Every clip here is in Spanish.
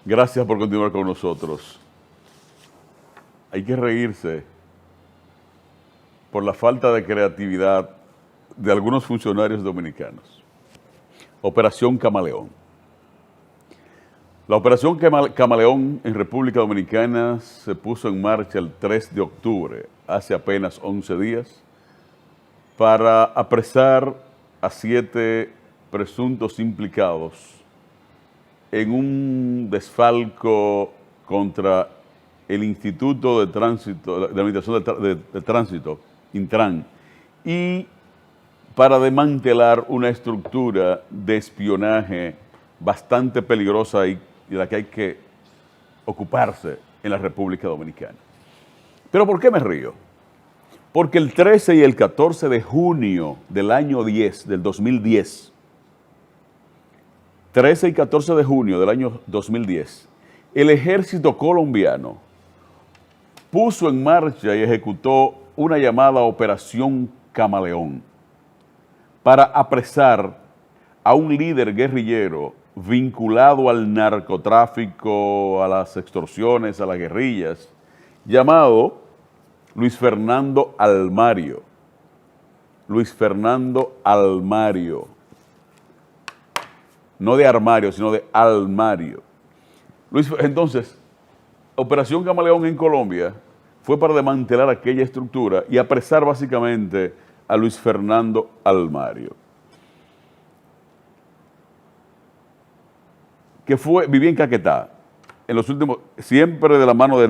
Gracias por continuar con nosotros. Hay que reírse por la falta de creatividad de algunos funcionarios dominicanos. Operación Camaleón. La Operación Camaleón en República Dominicana se puso en marcha el 3 de octubre, hace apenas 11 días, para apresar a 7 presuntos implicados en un desfalco contra el Instituto de Tránsito, de Administración de Tránsito, Intran, y para desmantelar una estructura de espionaje bastante peligrosa y de la que hay que ocuparse en la República Dominicana. ¿Pero por qué me río? Porque el 13 y el 14 de junio del año 10, del 2010, 13 y 14 de junio del año 2010, el ejército colombiano puso en marcha y ejecutó una llamada Operación Camaleón para apresar a un líder guerrillero vinculado al narcotráfico, a las extorsiones, a las guerrillas, llamado Luis Fernando Almario. Luis Fernando Almario. No de armario, sino de Almario. Entonces, Operación Camaleón en Colombia fue para desmantelar aquella estructura y apresar básicamente a Luis Fernando Almario, que vivía en Caquetá, en los últimos, siempre de la mano de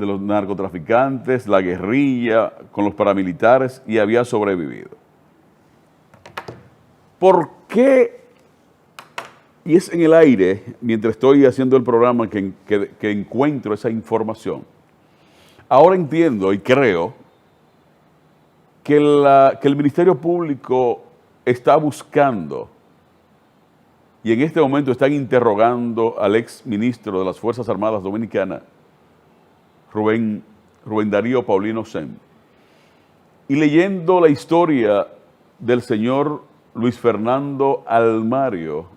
los narcotraficantes, la guerrilla, con los paramilitares, y había sobrevivido. ¿Por qué? Y es en el aire, mientras estoy haciendo el programa, que encuentro esa información. Ahora entiendo y creo que el Ministerio Público está buscando, y en este momento están interrogando al ex ministro de las Fuerzas Armadas Dominicanas, Rubén Darío Paulino Sem. Y leyendo la historia del señor Luis Fernando Almario,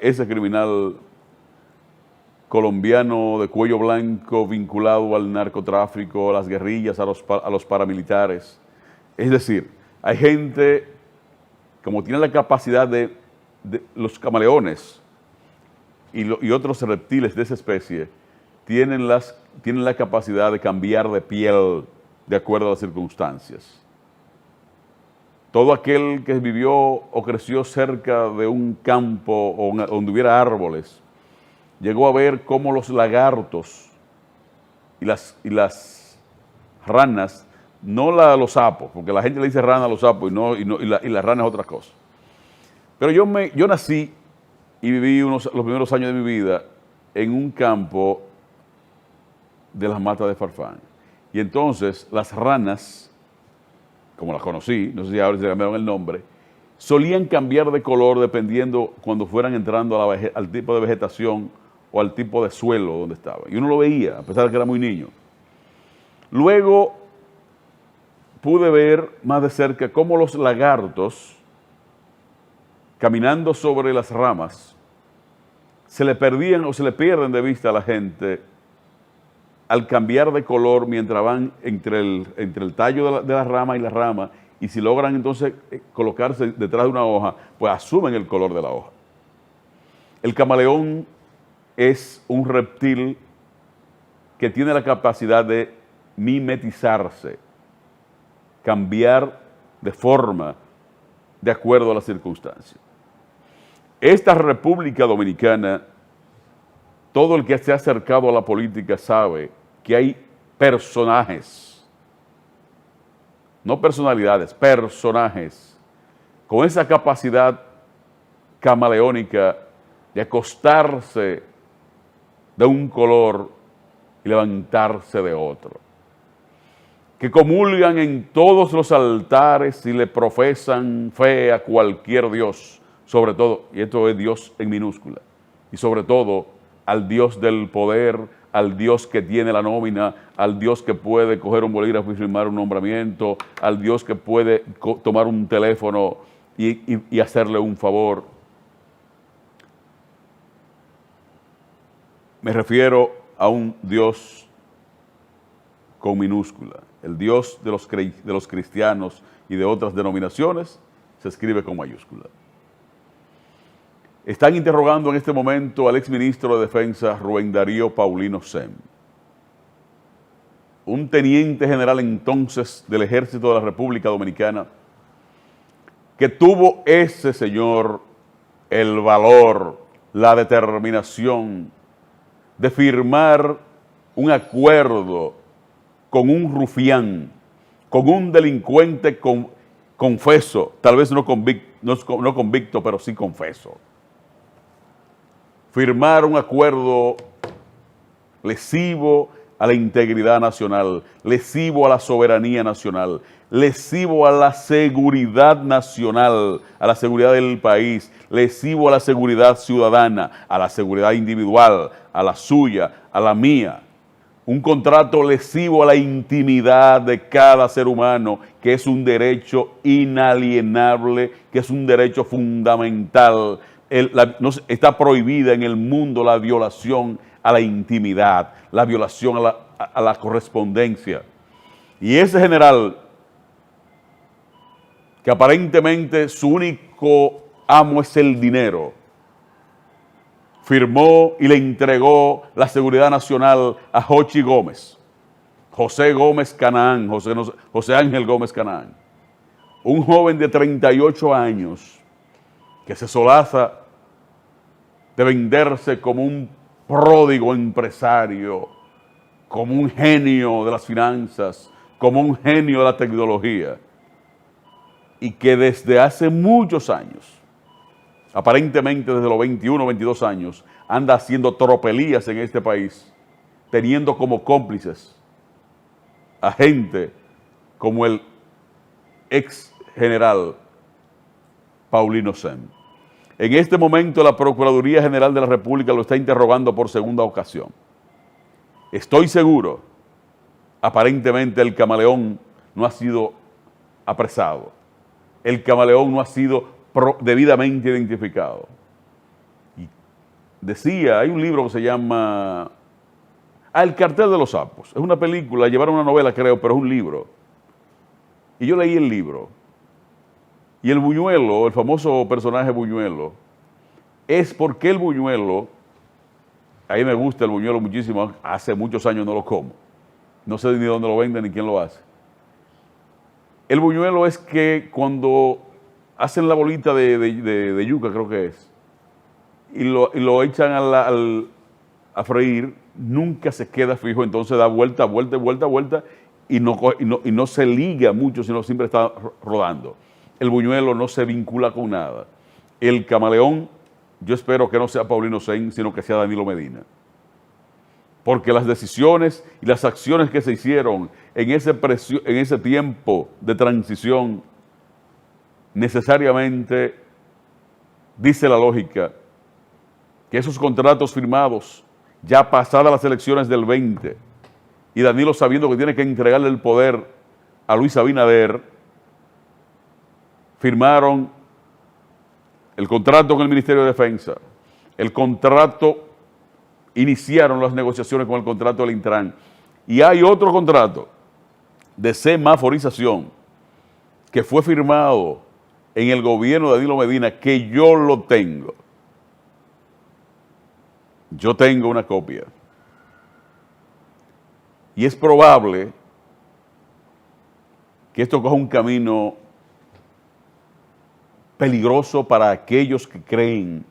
ese criminal colombiano de cuello blanco vinculado al narcotráfico, a las guerrillas, a los paramilitares. Es decir, hay gente, como tiene la capacidad de los camaleones y otros reptiles de esa especie, tienen la capacidad de cambiar de piel de acuerdo a las circunstancias. Todo aquel que vivió o creció cerca de un campo o donde hubiera árboles, llegó a ver cómo los lagartos y las ranas, no los sapos, porque la gente le dice rana a los sapos y la rana es otra cosa. Pero yo nací y viví los primeros años de mi vida en un campo de las matas de Farfán. Y entonces las ranas, como las conocí, no sé si ahora se cambiaron el nombre, solían cambiar de color dependiendo cuando fueran entrando al tipo de vegetación o al tipo de suelo donde estaban. Y uno lo veía, a pesar de que era muy niño. Luego pude ver más de cerca cómo los lagartos, caminando sobre las ramas, se le perdían o se le pierden de vista a la gente al cambiar de color mientras van entre el tallo de la rama y la rama, y si logran entonces colocarse detrás de una hoja, pues asumen el color de la hoja. El camaleón es un reptil que tiene la capacidad de mimetizarse, cambiar de forma de acuerdo a las circunstancias. Esta República Dominicana, todo el que se ha acercado a la política sabe que hay personajes, no personalidades, personajes, con esa capacidad camaleónica de acostarse de un color y levantarse de otro, que comulgan en todos los altares y le profesan fe a cualquier Dios, sobre todo, y esto es Dios en minúscula, y sobre todo al Dios del poder, al Dios que tiene la nómina, al Dios que puede coger un bolígrafo y firmar un nombramiento, al Dios que puede tomar un teléfono y hacerle un favor. me refiero a un Dios con minúscula. El Dios de los cristianos y de otras denominaciones se escribe con mayúscula. Están interrogando en este momento al exministro de Defensa, Rubén Darío Paulino Sem, un teniente general entonces del Ejército de la República Dominicana, que tuvo ese señor el valor, la determinación de firmar un acuerdo con un rufián, con un delincuente confeso, tal vez no convicto, pero sí confeso. Firmar un acuerdo lesivo a la integridad nacional, lesivo a la soberanía nacional, lesivo a la seguridad nacional, a la seguridad del país, lesivo a la seguridad ciudadana, a la seguridad individual, a la suya, a la mía. Un contrato lesivo a la intimidad de cada ser humano, que es un derecho inalienable, que es un derecho fundamental. Está prohibida en el mundo la violación a la intimidad, la violación a la correspondencia. Y ese general, que aparentemente su único amo es el dinero, firmó y le entregó la seguridad nacional a Jochi Gómez, José Gómez Canaán, José Ángel Gómez Canaán, un joven de 38 años que se solaza de venderse como un pródigo empresario, como un genio de las finanzas, como un genio de la tecnología, y que desde hace muchos años, aparentemente desde los 21, 22 años, anda haciendo tropelías en este país, teniendo como cómplices a gente como el ex general Paulino Sem. En este momento la Procuraduría General de la República lo está interrogando por segunda ocasión. Estoy seguro, aparentemente el camaleón no ha sido apresado. El camaleón no ha sido debidamente identificado. Y decía, hay un libro que se llama El cartel de los sapos. Es una película, llevaron una novela creo, pero es un libro. Y yo leí el libro. Y el Buñuelo, el famoso personaje Buñuelo, es porque el Buñuelo, a mí me gusta el Buñuelo muchísimo, hace muchos años no lo como. No sé ni dónde lo venden ni quién lo hace. El Buñuelo es que cuando hacen la bolita de yuca, creo que es, y lo echan a freír, nunca se queda fijo, entonces da vuelta, vuelta, vuelta, vuelta, y no se liga mucho, sino siempre está rodando. El Buñuelo no se vincula con nada. El camaleón, yo espero que no sea Paulino Sem, sino que sea Danilo Medina. Porque las decisiones y las acciones que se hicieron en ese tiempo de transición, necesariamente, dice la lógica, que esos contratos firmados, ya pasadas las elecciones del 20, y Danilo sabiendo que tiene que entregarle el poder a Luis Abinader, firmaron el contrato con el Ministerio de Defensa, iniciaron las negociaciones con el contrato del Intran, y hay otro contrato de semaforización que fue firmado en el gobierno de Danilo Medina, que yo lo tengo. Yo tengo una copia. Y es probable que esto coja un camino peligroso para aquellos que creen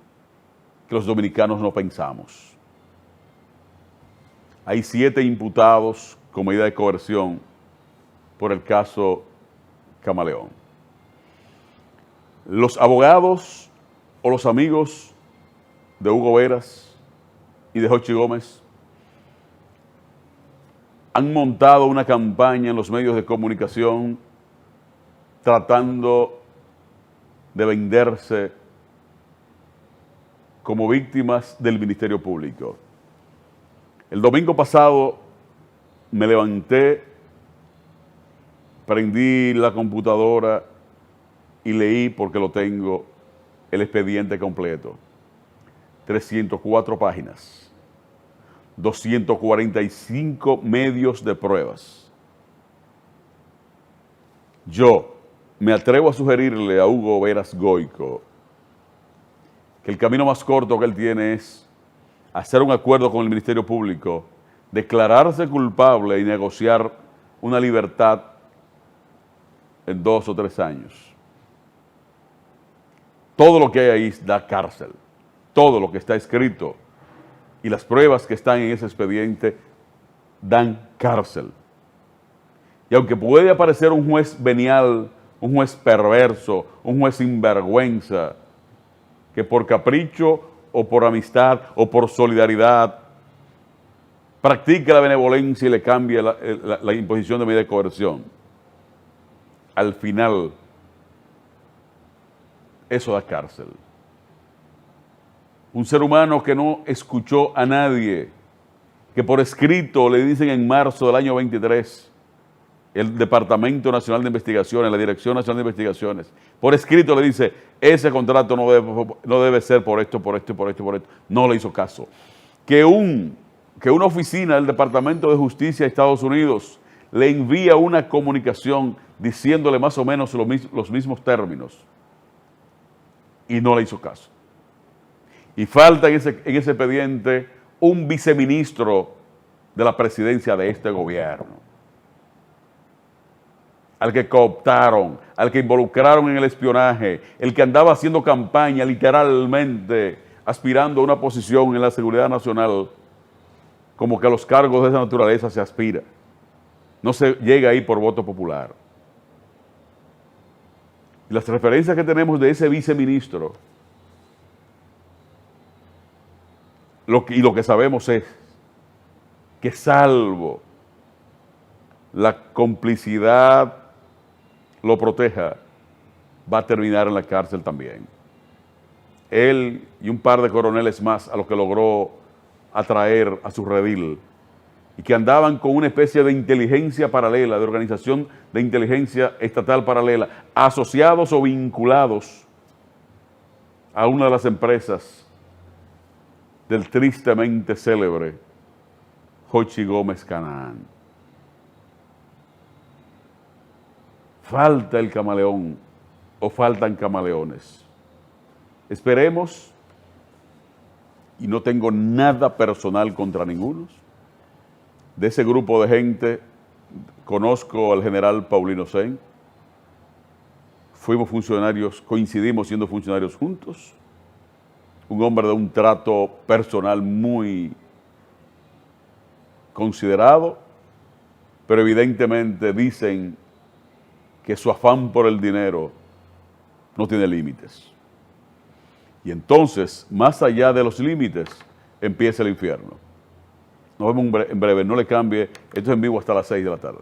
que los dominicanos no pensamos. Hay 7 imputados con medida de coerción por el caso Camaleón. Los abogados o los amigos de Hugo Veras y de Jochi Gómez han montado una campaña en los medios de comunicación tratando de venderse como víctimas del Ministerio Público. El domingo pasado me levanté, prendí la computadora y leí, porque lo tengo, el expediente completo. 304 páginas. 245 medios de pruebas. Yo me atrevo a sugerirle a Hugo Veras Goico que el camino más corto que él tiene es hacer un acuerdo con el Ministerio Público, declararse culpable y negociar una libertad en 2 o 3 años. Todo lo que hay ahí da cárcel, todo lo que está escrito y las pruebas que están en ese expediente dan cárcel. Y aunque puede aparecer un juez venial, un juez perverso, un juez sinvergüenza, que por capricho o por amistad o por solidaridad practique la benevolencia y le cambie la imposición de medida de coerción, al final eso da cárcel. Un ser humano que no escuchó a nadie, que por escrito le dicen en marzo del año 23, el Departamento Nacional de Investigaciones, la Dirección Nacional de Investigaciones, por escrito le dice, ese contrato no debe ser por esto, por esto y por esto y por esto. No le hizo caso. Que una oficina del Departamento de Justicia de Estados Unidos le envía una comunicación diciéndole más o menos los mismos términos y no le hizo caso. Y falta en ese expediente un viceministro de la presidencia de este gobierno, al que cooptaron, al que involucraron en el espionaje, el que andaba haciendo campaña literalmente, aspirando a una posición en la seguridad nacional, como que a los cargos de esa naturaleza se aspira. No se llega ahí por voto popular. Y las referencias que tenemos de ese viceministro, lo que sabemos es que salvo la complicidad lo proteja, va a terminar en la cárcel también. Él y un par de coroneles más a los que logró atraer a su redil y que andaban con una especie de inteligencia paralela, de organización de inteligencia estatal paralela, asociados o vinculados a una de las empresas del tristemente célebre Jochi Gómez Canaán. Falta el camaleón o faltan camaleones. Esperemos, y no tengo nada personal contra ninguno. De ese grupo de gente conozco al general Paulino Sen. Fuimos funcionarios, coincidimos siendo funcionarios juntos. Un hombre de un trato personal muy considerado, pero evidentemente dicen que su afán por el dinero no tiene límites. Y entonces, más allá de los límites, empieza el infierno. Nos vemos en breve, no le cambie, esto es en vivo hasta las 6 de la tarde.